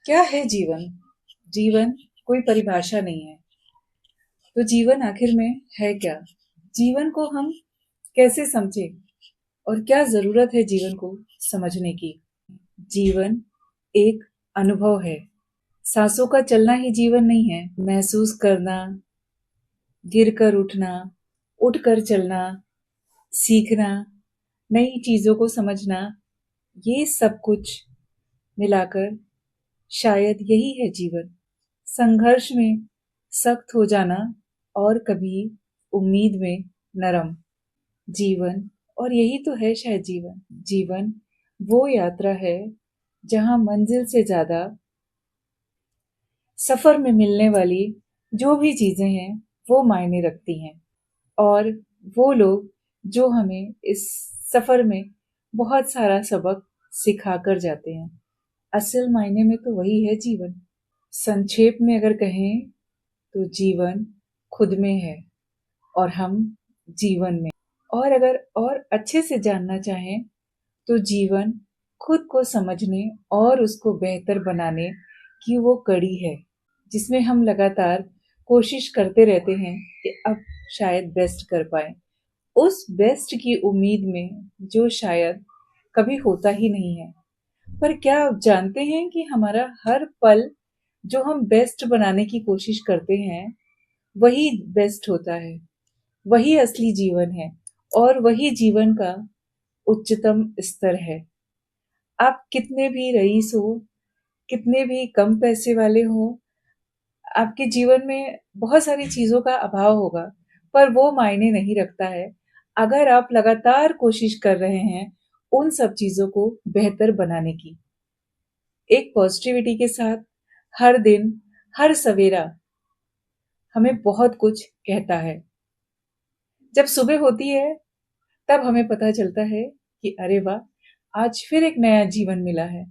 क्या है जीवन? जीवन कोई परिभाषा नहीं है। तो जीवन आखिर में है क्या? जीवन को हम कैसे समझे और क्या जरूरत है जीवन को समझने की? जीवन एक अनुभव है। सांसों का चलना ही जीवन नहीं है। महसूस करना, गिरकर उठना, उठकर चलना, सीखना, नई चीजों को समझना, ये सब कुछ मिलाकर शायद यही है जीवन। संघर्ष में सख्त हो जाना और कभी उम्मीद में नरम। जीवन, और यही तो है शायद जीवन। जीवन वो यात्रा है जहां मंजिल से ज्यादा सफर में मिलने वाली जो भी चीजें हैं वो मायने रखती हैं, और वो लोग जो हमें इस सफर में बहुत सारा सबक सिखा कर जाते हैं। असल मायने में तो वही है जीवन। संक्षेप में अगर कहें तो जीवन खुद में है और हम जीवन में। और अगर और अच्छे से जानना चाहें तो जीवन खुद को समझने और उसको बेहतर बनाने की वो कड़ी है जिसमें हम लगातार कोशिश करते रहते हैं कि अब शायद बेस्ट कर पाए, उस बेस्ट की उम्मीद में जो शायद कभी होता ही नहीं है। पर क्या आप जानते हैं कि हमारा हर पल जो हम बेस्ट बनाने की कोशिश करते हैं वही बेस्ट होता है, वही असली जीवन है और वही जीवन का उच्चतम स्तर है। आप कितने भी रईस हो, कितने भी कम पैसे वाले हो, आपके जीवन में बहुत सारी चीजों का अभाव होगा, पर वो मायने नहीं रखता है अगर आप लगातार कोशिश कर रहे हैं उन सब चीजों को बेहतर बनाने की। एक पॉजिटिविटी के साथ हर दिन, हर सवेरा हमें बहुत कुछ कहता है। जब सुबह होती है तब हमें पता चलता है कि अरे वाह, आज फिर एक नया जीवन मिला है।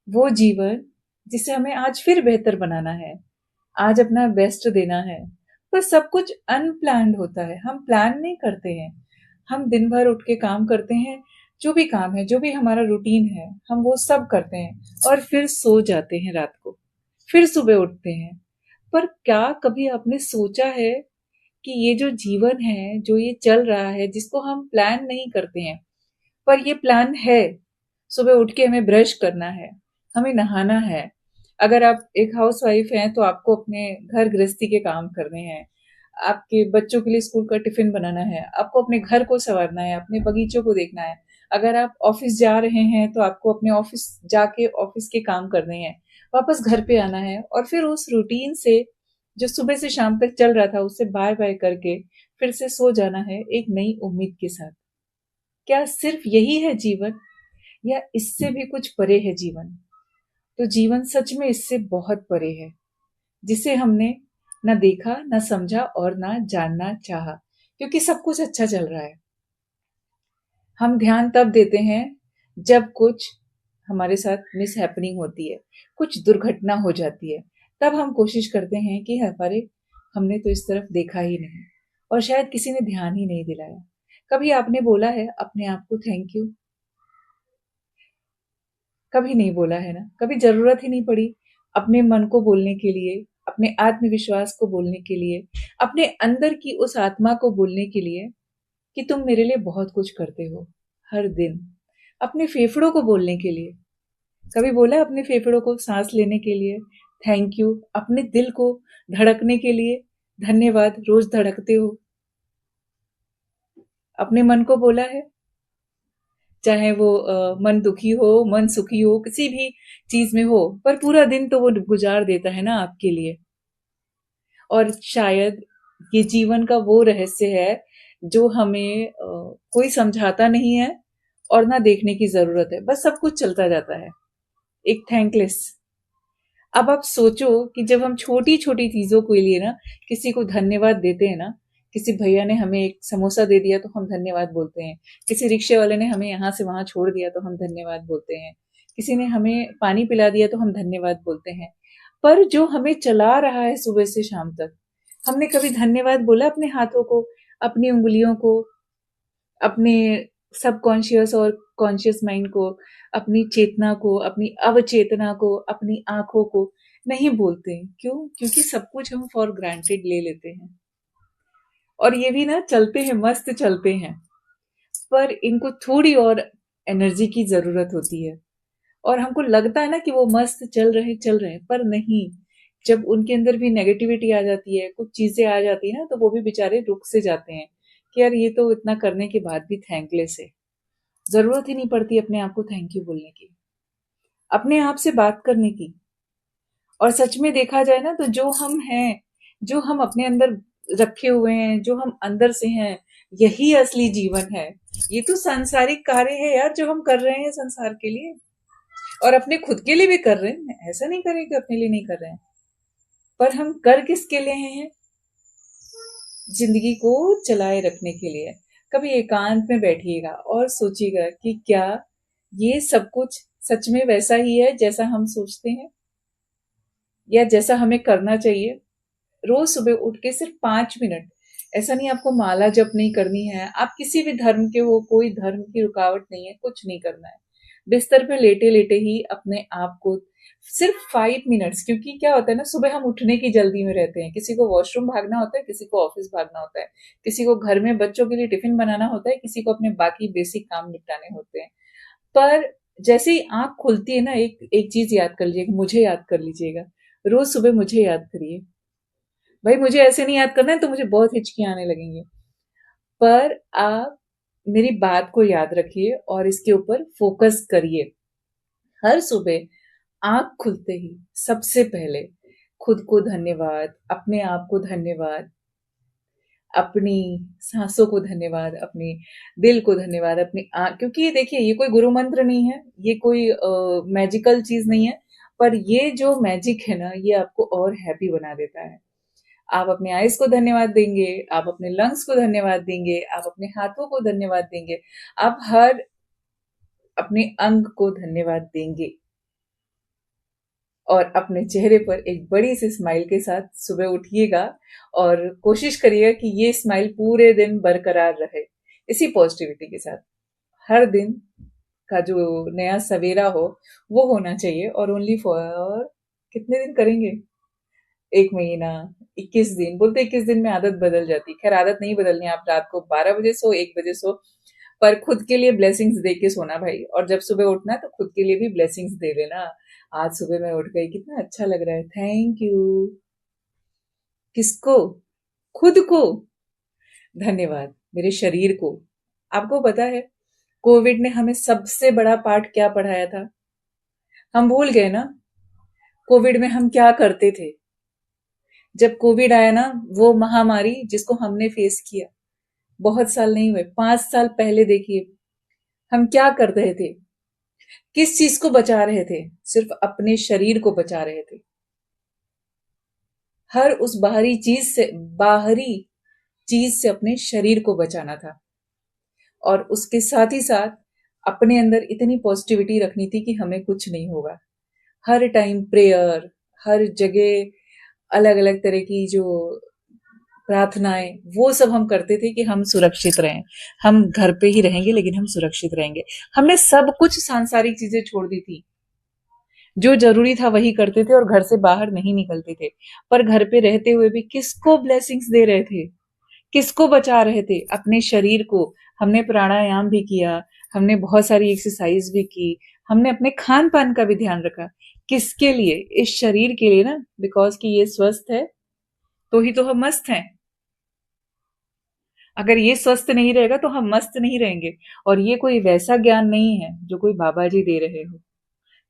वो जीवन जिसे हमें आज फिर बेहतर बनाना है, आज अपना बेस्ट देना है। पर सब कुछ अनप्लान्ड होता है, हम प्लान नहीं करते हैं। हम दिन भर उठ के काम करते हैं, जो भी काम है, जो भी हमारा रूटीन है, हम वो सब करते हैं और फिर सो जाते हैं रात को, फिर सुबह उठते हैं। पर क्या कभी आपने सोचा है कि ये जो जीवन है, जो ये चल रहा है, जिसको हम प्लान नहीं करते हैं, पर ये प्लान है। सुबह उठ के हमें ब्रश करना है, हमें नहाना है। अगर आप एक हाउसवाइफ हैं तो आपको अपने घर गृहस्थी के काम करने हैं, आपके बच्चों के लिए स्कूल का टिफिन बनाना है, आपको अपने घर को संवारना है, अपने बगीचों को देखना है। अगर आप ऑफिस जा रहे हैं तो आपको अपने ऑफिस जाके ऑफिस के काम करने हैं, वापस घर पे आना है और फिर उस रूटीन से जो सुबह से शाम तक चल रहा था उससे बाय बाय करके फिर से सो जाना है एक नई उम्मीद के साथ। क्या सिर्फ यही है जीवन, या इससे भी कुछ परे है जीवन? तो जीवन सच में इससे बहुत परे है, जिसे हमने ना देखा, ना समझा और ना जानना चाहा, क्योंकि सब कुछ अच्छा चल रहा है। हम ध्यान तब देते हैं जब कुछ हमारे साथ मिस हैपनिंग होती है, कुछ दुर्घटना हो जाती है, तब हम कोशिश करते हैं कि हमारे हमने तो इस तरफ देखा ही नहीं और शायद किसी ने ध्यान ही नहीं दिलाया। कभी आपने बोला है अपने आप को थैंक यू? कभी नहीं बोला है ना, कभी जरूरत ही नहीं पड़ी अपने मन को बोलने के लिए, अपने आत्मविश्वास को बोलने के लिए, अपने अंदर की उस आत्मा को बोलने के लिए कि तुम मेरे लिए बहुत कुछ करते हो हर दिन। अपने फेफड़ों को बोलने के लिए कभी बोला अपने फेफड़ों को सांस लेने के लिए थैंक यू? अपने दिल को धड़कने के लिए धन्यवाद, रोज धड़कते हो। अपने मन को बोला है, चाहे वो मन दुखी हो, मन सुखी हो, किसी भी चीज में हो, पर पूरा दिन तो वो गुजार देता है ना आपके लिए। और शायद ये जीवन का वो रहस्य है जो हमें कोई समझाता नहीं है और ना देखने की जरूरत है, बस सब कुछ चलता जाता है। एक थैंकलेस। अब आप सोचो कि जब हम छोटी छोटी चीजों के लिए ना किसी को धन्यवाद देते हैं ना, किसी भैया ने हमें एक समोसा दे दिया तो हम धन्यवाद बोलते हैं, किसी रिक्शे वाले ने हमें यहाँ से वहां छोड़ दिया तो हम धन्यवाद बोलते हैं, किसी ने हमें पानी पिला दिया तो हम धन्यवाद बोलते हैं। पर जो हमें चला रहा है सुबह से शाम तक, हमने कभी धन्यवाद बोला अपने हाथों को, अपनी उंगलियों को, अपने सबकॉन्शियस और कॉन्शियस माइंड को, अपनी चेतना को, अपनी अवचेतना को, अपनी आंखों को नहीं बोलते हैं। क्यों? क्योंकि सब कुछ हम फॉर ग्रांटेड ले लेते हैं। और ये भी ना चलते हैं, मस्त चलते हैं, पर इनको थोड़ी और एनर्जी की जरूरत होती है। और हमको लगता है ना कि वो मस्त चल रहे हैं, पर नहीं। जब उनके अंदर भी नेगेटिविटी आ जाती है, कुछ चीजें आ जाती है ना, तो वो भी बेचारे रुक से जाते हैं कि यार ये तो इतना करने के बाद भी थैंकलेस है। जरूरत ही नहीं पड़ती अपने आप को थैंक यू बोलने की, अपने आप से बात करने की। और सच में देखा जाए ना, तो जो हम हैं, जो हम अपने अंदर रखे हुए हैं, जो हम अंदर से हैं, यही असली जीवन है। ये तो सांसारिक कार्य है यार जो हम कर रहे हैं संसार के लिए, और अपने खुद के लिए भी कर रहे हैं। ऐसा नहीं करें कि अपने लिए नहीं कर रहे हैं, पर हम कर किसके लिए हैं? जिंदगी को चलाए रखने के लिए। कभी एकांत में बैठिएगा और सोचिएगा कि क्या ये सब कुछ सच में वैसा ही है जैसा हम सोचते हैं, या जैसा हमें करना चाहिए। रोज सुबह उठ के सिर्फ 5 मिनट, ऐसा नहीं आपको माला जप नहीं करनी है, आप किसी भी धर्म के हो, कोई धर्म की रुकावट नहीं है, कुछ नहीं करना है। बिस्तर पे लेटे लेटे ही अपने आप को सिर्फ 5 मिनट्स, क्योंकि क्या होता है ना, सुबह हम उठने की जल्दी में रहते हैं, किसी को वॉशरूम भागना होता है, किसी को ऑफिस भागना होता है, किसी को घर में बच्चों के लिए टिफिन बनाना होता है, किसी को अपने बाकी बेसिक काम निपटाने होते हैं। पर जैसे ही आंख खुलती है ना, एक एक चीज याद कर लीजिएगा, मुझे याद कर लीजिएगा, रोज सुबह मुझे याद करिए। भाई मुझे ऐसे नहीं याद करना है तो मुझे बहुत हिचकियां आने लगेंगी, पर आप मेरी बात को याद रखिए और इसके ऊपर फोकस करिए। हर सुबह आंख खुलते ही सबसे पहले खुद को धन्यवाद, अपने आप को धन्यवाद, अपनी सांसों को धन्यवाद, अपने दिल को धन्यवाद, अपनी आंख, क्योंकि ये देखिए ये कोई गुरु मंत्र नहीं है, ये कोई मैजिकल चीज नहीं है, पर ये जो मैजिक है ना, ये आपको और हैप्पी बना देता है। आप अपने आइज को धन्यवाद देंगे, आप अपने लंग्स को धन्यवाद देंगे, आप अपने हाथों को धन्यवाद देंगे, आप हर अपने अंग को धन्यवाद देंगे, और अपने चेहरे पर एक बड़ी सी स्माइल के साथ सुबह उठिएगा। और कोशिश करिएगा कि ये स्माइल पूरे दिन बरकरार रहे, इसी पॉजिटिविटी के साथ। हर दिन का जो नया सवेरा हो वो होना चाहिए, और ओनली फॉर कितने दिन करेंगे? 1 महीना, 21 दिन, बोलते 21 दिन में आदत बदल जाती। खैर आदत नहीं बदलनी, आप रात को 12 बजे सो, 1 बजे सो, पर खुद के लिए ब्लेसिंग्स दे के सोना भाई। और जब सुबह उठना है तो खुद के लिए भी ब्लेसिंग्स दे लेना। आज सुबह मैं उठ गई, कितना अच्छा लग रहा है, थैंक यू। किसको? खुद को धन्यवाद, मेरे शरीर को। आपको पता है कोविड ने हमें सबसे बड़ा पाठ क्या पढ़ाया था? हम भूल गए ना, कोविड में हम क्या करते थे। जब कोविड आया ना, वो महामारी जिसको हमने फेस किया, बहुत साल नहीं हुए, 5 साल पहले देखिए हम क्या कर रहे थे, किस चीज को बचा रहे थे? सिर्फ अपने शरीर को बचा रहे थे। हर उस बाहरी चीज से अपने शरीर को बचाना था, और उसके साथ ही साथ अपने अंदर इतनी पॉजिटिविटी रखनी थी कि हमें कुछ नहीं होगा। हर टाइम प्रेयर, हर जगह अलग अलग तरह की जो प्रार्थनाएं, वो सब हम करते थे कि हम सुरक्षित रहें, हम घर पे ही रहेंगे लेकिन हम सुरक्षित रहेंगे। हमने सब कुछ सांसारिक चीजें छोड़ दी थी, जो जरूरी था वही करते थे और घर से बाहर नहीं निकलते थे। पर घर पे रहते हुए भी किसको ब्लेसिंग्स दे रहे थे? किसको बचा रहे थे? अपने शरीर को। हमने प्राणायाम भी किया, हमने बहुत सारी एक्सरसाइज भी की, हमने अपने खान पान का भी ध्यान रखा। किसके लिए? इस शरीर के लिए ना, बिकॉज कि ये स्वस्थ है तो ही तो हम मस्त हैं। अगर ये स्वस्थ नहीं रहेगा तो हम मस्त नहीं रहेंगे। और ये कोई वैसा ज्ञान नहीं है जो कोई बाबा जी दे रहे हो।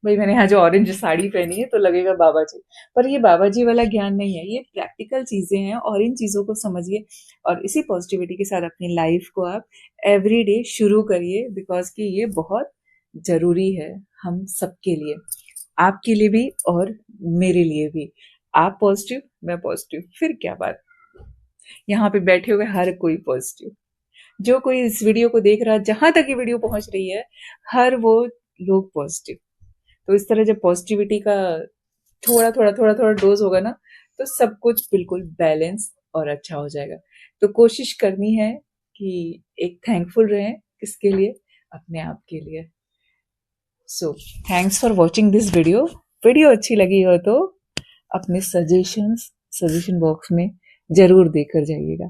भाई मैंने यहाँ जो ऑरेंज साड़ी पहनी है तो लगेगा बाबा जी, पर ये बाबा जी वाला ज्ञान नहीं है, ये प्रैक्टिकल चीजें हैं, और इन चीजों को समझिए। और इसी पॉजिटिविटी के साथ अपनी लाइफ को आप एवरी डे शुरू करिए, बिकॉज कि ये बहुत जरूरी है हम सबके लिए, आपके लिए भी और मेरे लिए भी। आप पॉजिटिव, मैं पॉजिटिव, फिर क्या बात। यहाँ पे बैठे हुए हर कोई पॉजिटिव, जो कोई इस वीडियो को देख रहा है, जहां तक ये वीडियो पहुंच रही है, हर वो लोग पॉजिटिव। तो इस तरह जब पॉजिटिविटी का थोड़ा थोड़ा डोज होगा ना, तो सब कुछ बिल्कुल बैलेंस और अच्छा हो जाएगा। तो कोशिश करनी है कि एक थैंकफुल रहें, किसके लिए? अपने आप के लिए। So thanks for watching this video. Video अच्छी लगी हो तो अपने सजेशन बॉक्स में जरूर देकर जाइएगा।